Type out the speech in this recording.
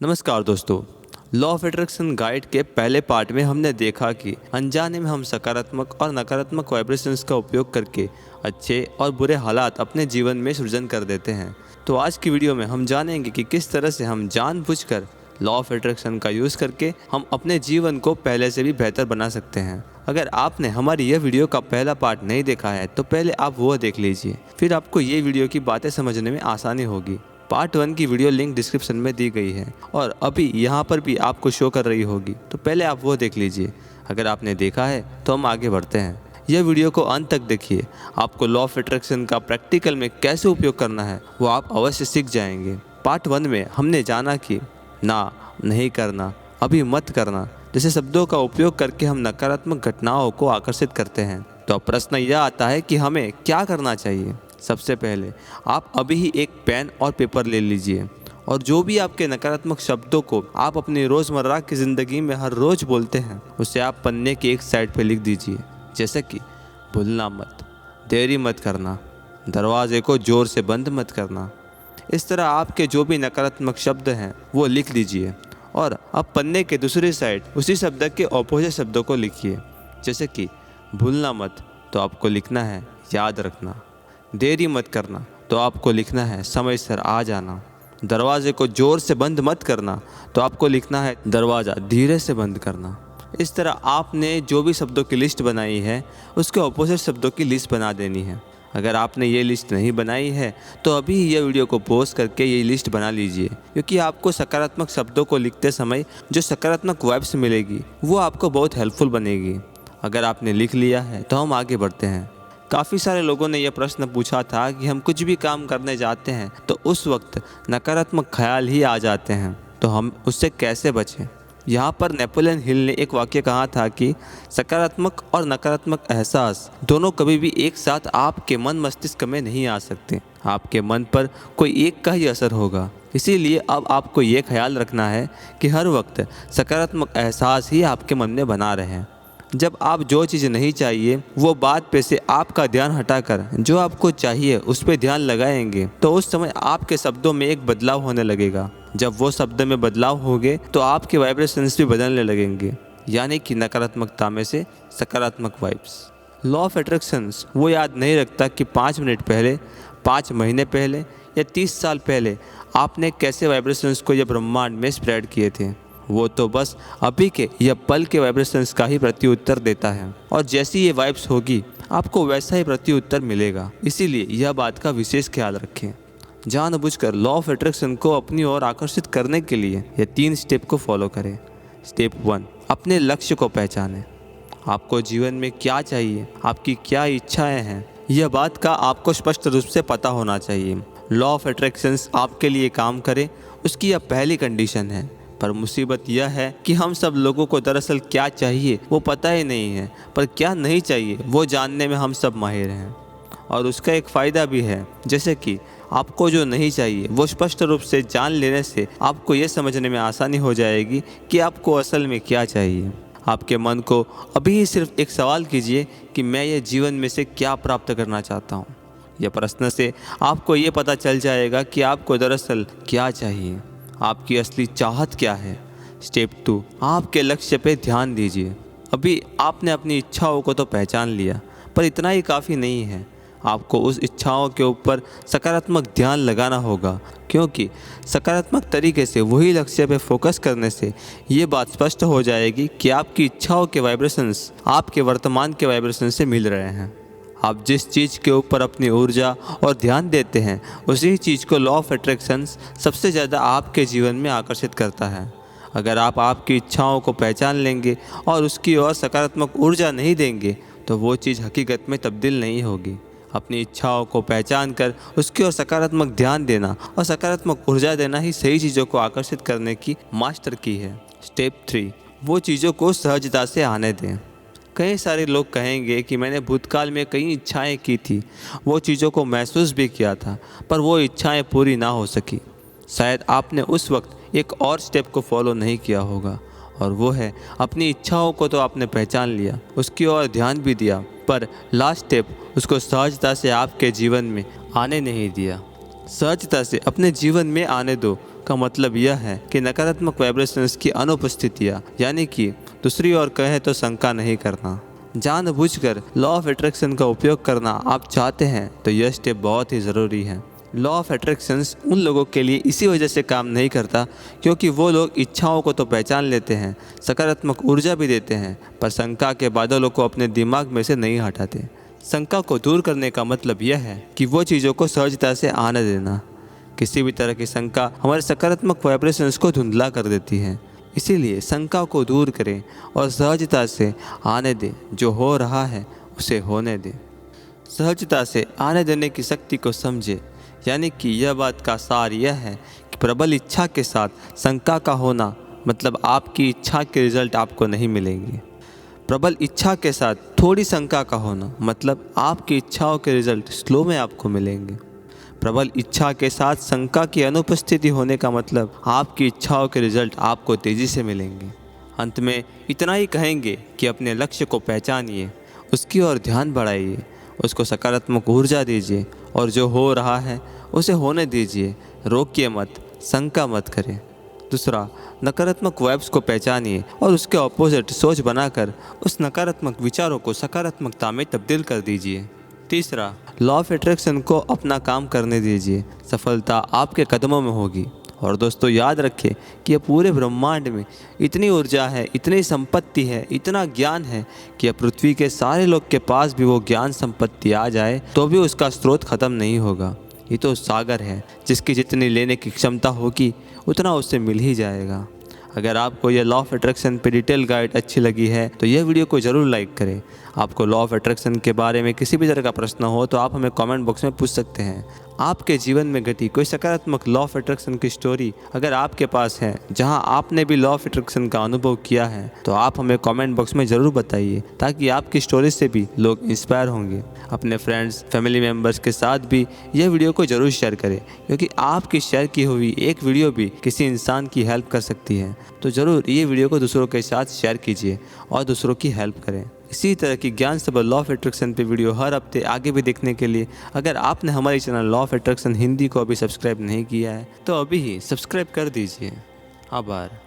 नमस्कार दोस्तों। Law of attraction guide के पहले पार्ट में हमने देखा कि अनजाने में हम सकारात्मक और नकारात्मक वाइब्रेशंस का उपयोग करके अच्छे और बुरे हालात अपने जीवन में सृजन कर देते हैं। तो आज की वीडियो में हम जानेंगे कि किस तरह से हम जानबूझकर लॉ ऑफ अट्रैक्शन का यूज़ करके हम अपने जीवन को पहले से भी बेहतर बना सकते हैं। अगर आपने हमारी यह वीडियो का पहला पार्ट नहीं देखा है तो पहले आप वो देख लीजिए, फिर आपको ये वीडियो की बातें समझने में आसानी होगी। पार्ट 1 की वीडियो लिंक डिस्क्रिप्शन में दी गई है और अभी यहाँ पर भी आपको शो कर रही होगी, तो पहले आप वो देख लीजिए। अगर आपने देखा है तो हम आगे बढ़ते हैं। यह वीडियो को अंत तक देखिए। आपको लॉ ऑफ अट्रैक्शन का प्रैक्टिकल में कैसे उपयोग करना है वो आप अवश्य सीख जाएंगे। पार्ट 1 में हमने जाना कि ना, नहीं करना, अभी मत करना जैसे शब्दों का उपयोग करके हम नकारात्मक घटनाओं को आकर्षित करते हैं। तो अब प्रश्न यह आता है कि हमें क्या करना चाहिए। सबसे पहले आप अभी ही एक पेन और पेपर ले लीजिए और जो भी आपके नकारात्मक शब्दों को आप अपनी रोज़मर्रा की ज़िंदगी में हर रोज़ बोलते हैं उसे आप पन्ने की एक साइड पर लिख दीजिए। जैसे कि भूलना मत, देरी मत करना, दरवाजे को ज़ोर से बंद मत करना। इस तरह आपके जो भी नकारात्मक शब्द हैं वो लिख लीजिए और अब पन्ने के दूसरी साइड उसी शब्द के ऑपोजिट शब्दों को लिखिए। जैसे कि भूलना मत तो आपको लिखना है याद रखना, देरी मत करना तो आपको लिखना है समय से आ जाना, दरवाजे को ज़ोर से बंद मत करना तो आपको लिखना है दरवाज़ा धीरे से बंद करना। इस तरह आपने जो भी शब्दों की लिस्ट बनाई है उसके ऑपोजिट शब्दों की लिस्ट बना देनी है। अगर आपने ये लिस्ट नहीं बनाई है तो अभी यह वीडियो को पॉज करके ये लिस्ट बना लीजिए, क्योंकि आपको सकारात्मक शब्दों को लिखते समय जो सकारात्मक वाइब्स मिलेगी वो आपको बहुत हेल्पफुल बनेगी। अगर आपने लिख लिया है तो हम आगे बढ़ते हैं। काफ़ी सारे लोगों ने यह प्रश्न पूछा था कि हम कुछ भी काम करने जाते हैं तो उस वक्त नकारात्मक ख्याल ही आ जाते हैं, तो हम उससे कैसे बचें। यहाँ पर नेपोलियन हिल ने एक वाक्य कहा था कि सकारात्मक और नकारात्मक एहसास दोनों कभी भी एक साथ आपके मन मस्तिष्क में नहीं आ सकते। आपके मन पर कोई एक का ही असर होगा। इसीलिए अब आपको ये ख्याल रखना है कि हर वक्त सकारात्मक एहसास ही आपके मन में बना रहे। जब आप जो चीज़ नहीं चाहिए वो बात पे से आपका ध्यान हटाकर जो आपको चाहिए उस पर ध्यान लगाएंगे तो उस समय आपके शब्दों में एक बदलाव होने लगेगा। जब वो शब्द में बदलाव होंगे तो आपके वाइब्रेशंस भी बदलने लगेंगे, यानी कि नकारात्मकता में से सकारात्मक वाइब्स। लॉ ऑफ अट्रैक्शंस वो याद नहीं रखता कि 5 मिनट पहले, 5 महीने पहले या 30 साल पहले आपने कैसे वाइब्रेशंस को यह ब्रह्मांड में स्प्रेड किए थे। वो तो बस अभी के या पल के वाइब्रेशंस का ही प्रत्युत्तर देता है और जैसी ये वाइब्स होगी आपको वैसा ही प्रत्युत्तर मिलेगा। इसीलिए यह बात का विशेष ख्याल रखें। जानबूझकर लॉ ऑफ अट्रैक्शन को अपनी ओर आकर्षित करने के लिए ये 3 स्टेप को फॉलो करें। स्टेप 1, अपने लक्ष्य को पहचानें। आपको जीवन में क्या चाहिए, आपकी क्या इच्छाएं हैं, यह बात का आपको स्पष्ट रूप से पता होना चाहिए। लॉ ऑफ अट्रैक्शंस आपके लिए काम करे उसकी यह पहली कंडीशन है। पर मुसीबत यह है कि हम सब लोगों को दरअसल क्या चाहिए वो पता ही नहीं है, पर क्या नहीं चाहिए वो जानने में हम सब माहिर हैं। और उसका एक फ़ायदा भी है, जैसे कि आपको जो नहीं चाहिए वो स्पष्ट रूप से जान लेने से आपको ये समझने में आसानी हो जाएगी कि आपको असल में क्या चाहिए। आपके मन को अभी ही सिर्फ एक सवाल कीजिए कि मैं ये जीवन में से क्या प्राप्त करना चाहता हूँ। यह प्रश्न से आपको ये पता चल जाएगा कि आपको दरअसल क्या चाहिए, आपकी असली चाहत क्या है। स्टेप 2, आपके लक्ष्य पे ध्यान दीजिए। अभी आपने अपनी इच्छाओं को तो पहचान लिया, पर इतना ही काफ़ी नहीं है। आपको उस इच्छाओं के ऊपर सकारात्मक ध्यान लगाना होगा, क्योंकि सकारात्मक तरीके से वही लक्ष्य पे फोकस करने से ये बात स्पष्ट हो जाएगी कि आपकी इच्छाओं के वाइब्रेशंस आपके वर्तमान के वाइब्रेशन से मिल रहे हैं। आप जिस चीज़ के ऊपर अपनी ऊर्जा और ध्यान देते हैं उसी चीज़ को लॉ ऑफ अट्रैक्शंस सबसे ज़्यादा आपके जीवन में आकर्षित करता है। अगर आप आपकी इच्छाओं को पहचान लेंगे और उसकी ओर सकारात्मक ऊर्जा नहीं देंगे तो वो चीज़ हकीकत में तब्दील नहीं होगी। अपनी इच्छाओं को पहचान कर उसकी ओर सकारात्मक ध्यान देना और सकारात्मक ऊर्जा देना ही सही चीज़ों को आकर्षित करने की मास्टर की है। स्टेप 3, वो चीज़ों को सहजता से आने दें। कई सारे लोग कहेंगे कि मैंने भूतकाल में कई इच्छाएं की थी, वो चीज़ों को महसूस भी किया था, पर वो इच्छाएं पूरी ना हो सकी। शायद आपने उस वक्त एक और स्टेप को फॉलो नहीं किया होगा, और वो है अपनी इच्छाओं को तो आपने पहचान लिया, उसकी ओर ध्यान भी दिया, पर लास्ट स्टेप उसको सहजता से आपके जीवन में आने नहीं दिया। सहजता से अपने जीवन में आने दो, का मतलब यह है कि नकारात्मक वाइब्रेशंस की अनुपस्थितियाँ, यानी कि दूसरी ओर कहें तो शंका नहीं करना। जानबूझकर लॉ ऑफ अट्रैक्शन का उपयोग करना आप चाहते हैं तो यह स्टेप बहुत ही ज़रूरी है। लॉ ऑफ अट्रैक्शंस उन लोगों के लिए इसी वजह से काम नहीं करता क्योंकि वो लोग इच्छाओं को तो पहचान लेते हैं, सकारात्मक ऊर्जा भी देते हैं, पर शंका के बादलों को अपने दिमाग में से नहीं हटाते। शंका को दूर करने का मतलब यह है कि वो चीज़ों को सहजता से आने देना। किसी भी तरह की शंका हमारे सकारात्मक वाइब्रेशंस को धुंधला कर देती है। इसीलिए शंका को दूर करें और सहजता से आने दें। जो हो रहा है उसे होने दें। सहजता से आने देने की शक्ति को समझे, यानी कि यह बात का सार यह है कि प्रबल इच्छा के साथ शंका का होना मतलब आपकी इच्छा के रिजल्ट आपको नहीं मिलेंगे। प्रबल इच्छा के साथ थोड़ी शंका का होना मतलब आपकी इच्छाओं के रिजल्ट स्लो में आपको मिलेंगे। प्रबल इच्छा के साथ शंका की अनुपस्थिति होने का मतलब आपकी इच्छाओं के रिजल्ट आपको तेज़ी से मिलेंगे। अंत में इतना ही कहेंगे कि अपने लक्ष्य को पहचानिए, उसकी ओर ध्यान बढ़ाइए, उसको सकारात्मक ऊर्जा दीजिए और जो हो रहा है उसे होने दीजिए। रोकिए मत, शंका मत करें। दूसरा, नकारात्मक वाइब्स को पहचानिए और उसके ऑपोजिट सोच बनाकर उस नकारात्मक विचारों को सकारात्मकता में तब्दील कर दीजिए। तीसरा, लॉ ऑफ अट्रैक्शन को अपना काम करने दीजिए। सफलता आपके कदमों में होगी। और दोस्तों याद रखें कि यह पूरे ब्रह्मांड में इतनी ऊर्जा है, इतनी संपत्ति है, इतना ज्ञान है कि यह पृथ्वी के सारे लोग के पास भी वो ज्ञान संपत्ति आ जाए तो भी उसका स्रोत ख़त्म नहीं होगा। ये तो सागर है जिसकी जितनी लेने की क्षमता होगी उतना उससे मिल ही जाएगा। अगर आपको यह लॉ ऑफ अट्रैक्शन पे डिटेल गाइड अच्छी लगी है तो यह वीडियो को ज़रूर लाइक करें। आपको लॉ ऑफ अट्रैक्शन के बारे में किसी भी तरह का प्रश्न हो तो आप हमें कमेंट बॉक्स में पूछ सकते हैं। आपके जीवन में घटी कोई सकारात्मक लॉ ऑफ अट्रैक्शन की स्टोरी अगर आपके पास है जहां आपने भी लॉ ऑफ अट्रैक्शन का अनुभव किया है तो आप हमें कमेंट बॉक्स में ज़रूर बताइए ताकि आपकी स्टोरी से भी लोग इंस्पायर होंगे। अपने फ्रेंड्स, फैमिली मेम्बर्स के साथ भी यह वीडियो को ज़रूर शेयर करें क्योंकि आपकी शेयर की हुई एक वीडियो भी किसी इंसान की हेल्प कर सकती है। तो ज़रूर ये वीडियो को दूसरों के साथ शेयर कीजिए और दूसरों की हेल्प करें। इसी तरह की ज्ञान सबर लॉ ऑफ अट्रैक्शन पे वीडियो हर हफ्ते आगे भी देखने के लिए अगर आपने हमारे channel law of attraction Hindi को अभी सब्सक्राइब नहीं किया है तो अभी ही सब्सक्राइब कर दीजिए। आभार।